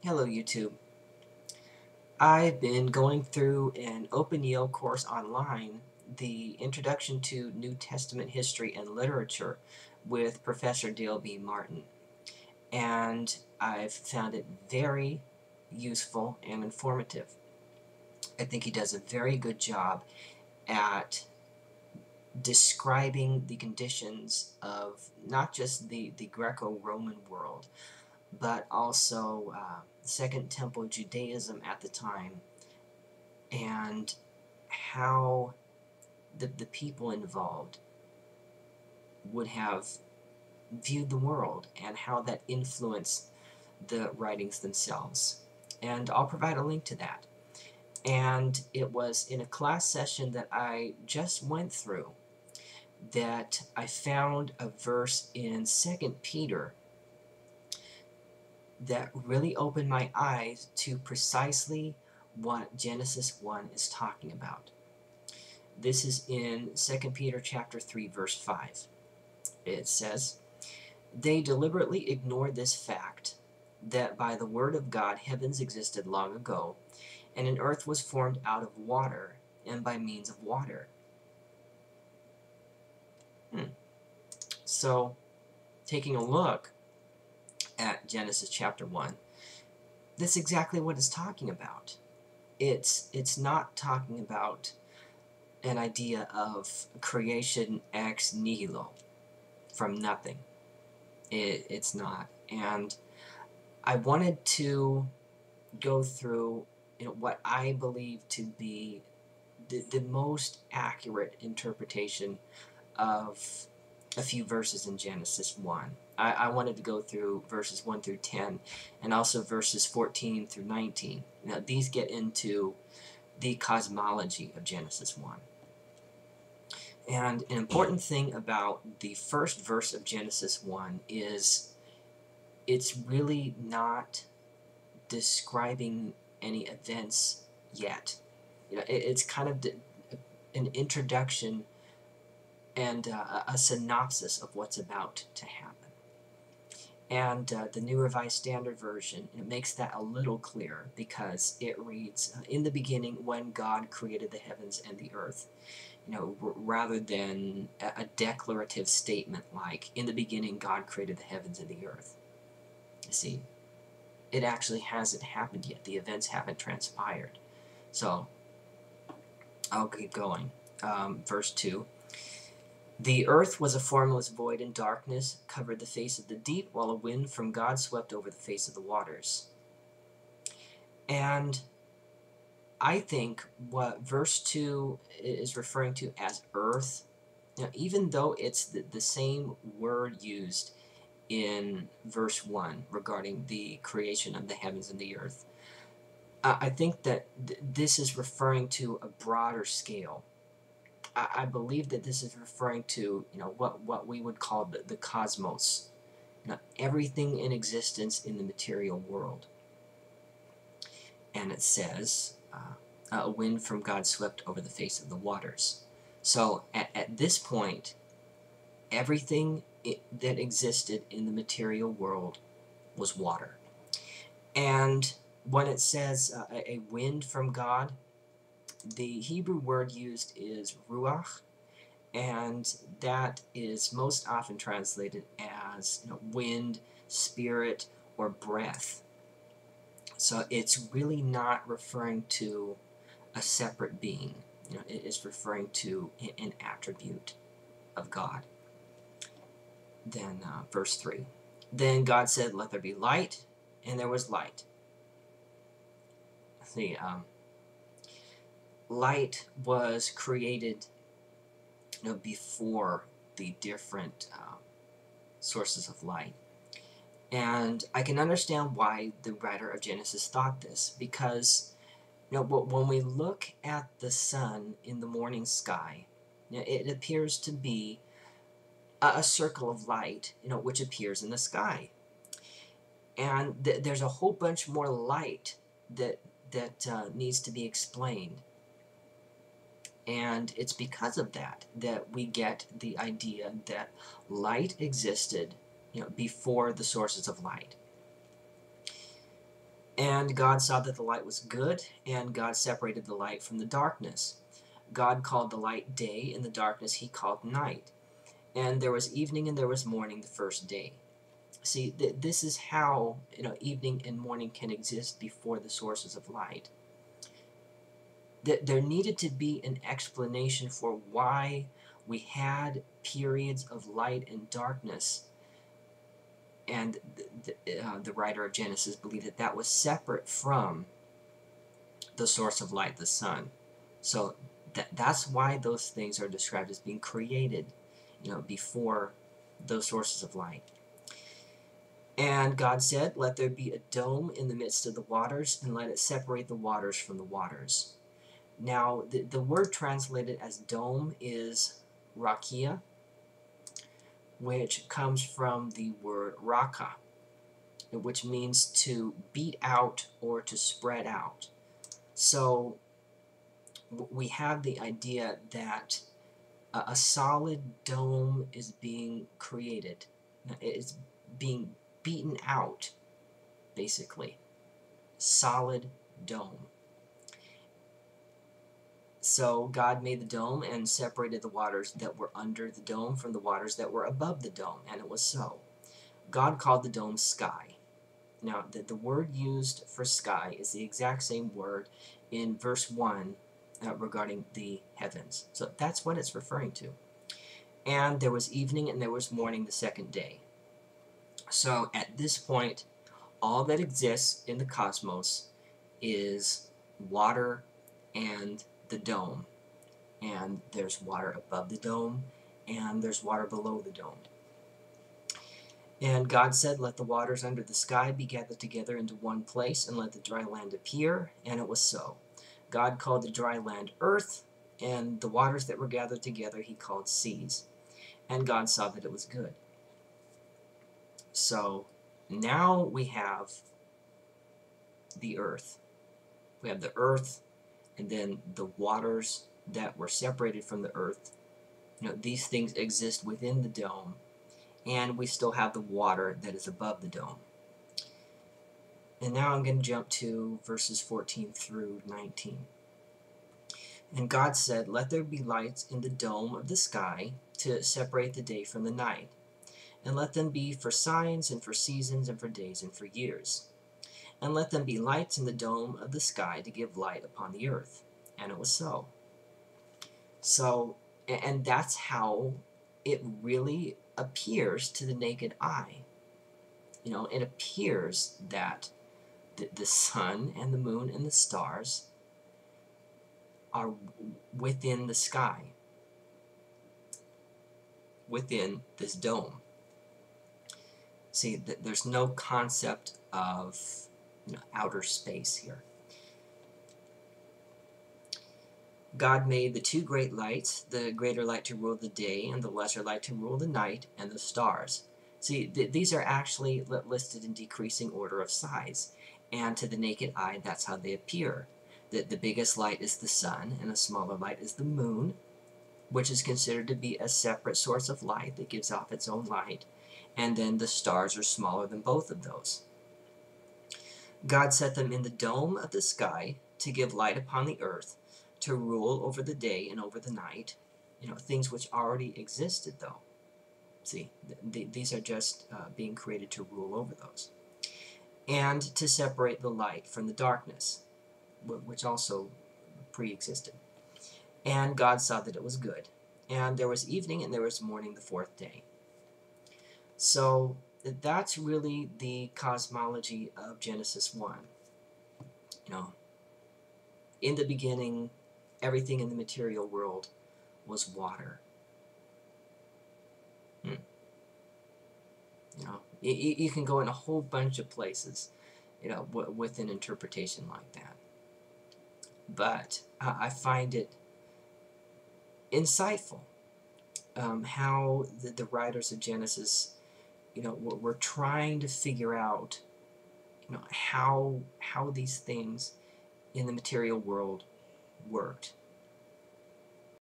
Hello YouTube. I've been going through an Open Yale course online, the Introduction to New Testament History and Literature with Professor Dale B. Martin. And I've found it very useful and informative. I think he does a very good job at describing the conditions of not just the Greco-Roman world, but also Second Temple Judaism at the time, and how the people involved would have viewed the world and how that influenced the writings themselves. And I'll provide a link to that. And it was in a class session that I just went through that I found a verse in 2 Peter that really opened my eyes to precisely what Genesis 1 is talking about. This is in 2 Peter chapter 3 verse 5. It says, "They deliberately ignored this fact, that by the word of God heavens existed long ago, and an earth was formed out of water and by means of water." So, taking a look at Genesis chapter 1, that's exactly what it's talking about. It's not talking about an idea of creation ex nihilo, from nothing. It's not. And I wanted to go through what I believe to be the most accurate interpretation of a few verses in Genesis 1. I wanted to go through verses 1 through 10 and also verses 14 through 19. Now, these get into the cosmology of Genesis 1. And an important thing about the first verse of Genesis 1 is it's really not describing any events yet. It's kind of an introduction and a synopsis of what's about to happen. And the New Revised Standard Version, it makes that a little clearer because it reads, "In the beginning when God created the heavens and the earth," rather than a declarative statement like, "In the beginning God created the heavens and the earth." You see, it actually hasn't happened yet. The events haven't transpired. So, I'll keep going. Verse 2. "The earth was a formless void, and darkness covered the face of the deep, while a wind from God swept over the face of the waters." And I think what verse 2 is referring to as earth, even though it's the same word used in verse 1 regarding the creation of the heavens and the earth, I think that this is referring to a broader scale. I believe that this is referring to what we would call the cosmos, everything in existence in the material world. And it says, "A wind from God swept over the face of the waters." So at this point, everything that existed in the material world was water. And when it says a wind from God, the Hebrew word used is ruach, and that is most often translated as wind, spirit, or breath. So it's really not referring to a separate being. It is referring to an attribute of God. Then verse 3. "Then God said, 'Let there be light,' and there was light." See, light was created before the different sources of light. And I can understand why the writer of Genesis thought this, because when we look at the sun in the morning sky, it appears to be a circle of light, which appears in the sky. And there's a whole bunch more light that needs to be explained. And it's because of that we get the idea that light existed before the sources of light. And God saw that the light was good, and God separated the light from the darkness. God called the light day, and the darkness he called night. And there was evening and there was morning the first day. See, this is how evening and morning can exist before the sources of light. There needed to be an explanation for why we had periods of light and darkness, and the writer of Genesis believed that that was separate from the source of light, the sun. So that's why those things are described as being created, before those sources of light. And God said, "Let there be a dome in the midst of the waters, and let it separate the waters from the waters." Now, the word translated as dome is rakia, which comes from the word raka, which means to beat out or to spread out. So we have the idea that a solid dome is being created. It's being beaten out, basically. Solid dome. So God made the dome and separated the waters that were under the dome from the waters that were above the dome, and it was so. God called the dome sky. Now, the word used for sky is the exact same word in verse 1 regarding the heavens. So that's what it's referring to. And there was evening and there was morning the second day. So at this point, all that exists in the cosmos is water and the dome. And there's water above the dome, and there's water below the dome. And God said, "Let the waters under the sky be gathered together into one place, and let the dry land appear." And it was so. God called the dry land earth, and the waters that were gathered together he called seas. And God saw that it was good. So now we have the earth. We have the earth, and then the waters that were separated from the earth. These things exist within the dome, and we still have the water that is above the dome. And now I'm going to jump to verses 14 through 19. And God said, "Let there be lights in the dome of the sky to separate the day from the night, and let them be for signs and for seasons and for days and for years. And let them be lights in the dome of the sky to give light upon the earth." And it was so. So, and that's how it really appears to the naked eye. It appears that the sun and the moon and the stars are within the sky, within this dome. See, there's no concept of outer space here. God made the two great lights, the greater light to rule the day and the lesser light to rule the night, and the stars. See, these are actually listed in decreasing order of size, and to the naked eye, that's how they appear. The biggest light is the sun, and a smaller light is the moon, which is considered to be a separate source of light that gives off its own light, and then the stars are smaller than both of those. God set them in the dome of the sky to give light upon the earth, to rule over the day and over the night, things which already existed, though. See, these are just being created to rule over those. And to separate the light from the darkness, which also pre-existed. And God saw that it was good. And there was evening and there was morning the fourth day. So that's really the cosmology of Genesis 1. In the beginning, everything in the material world was water. You can go in a whole bunch of places, with an interpretation like that. But I find it insightful how the writers of Genesis, were trying to figure out, how these things in the material world worked.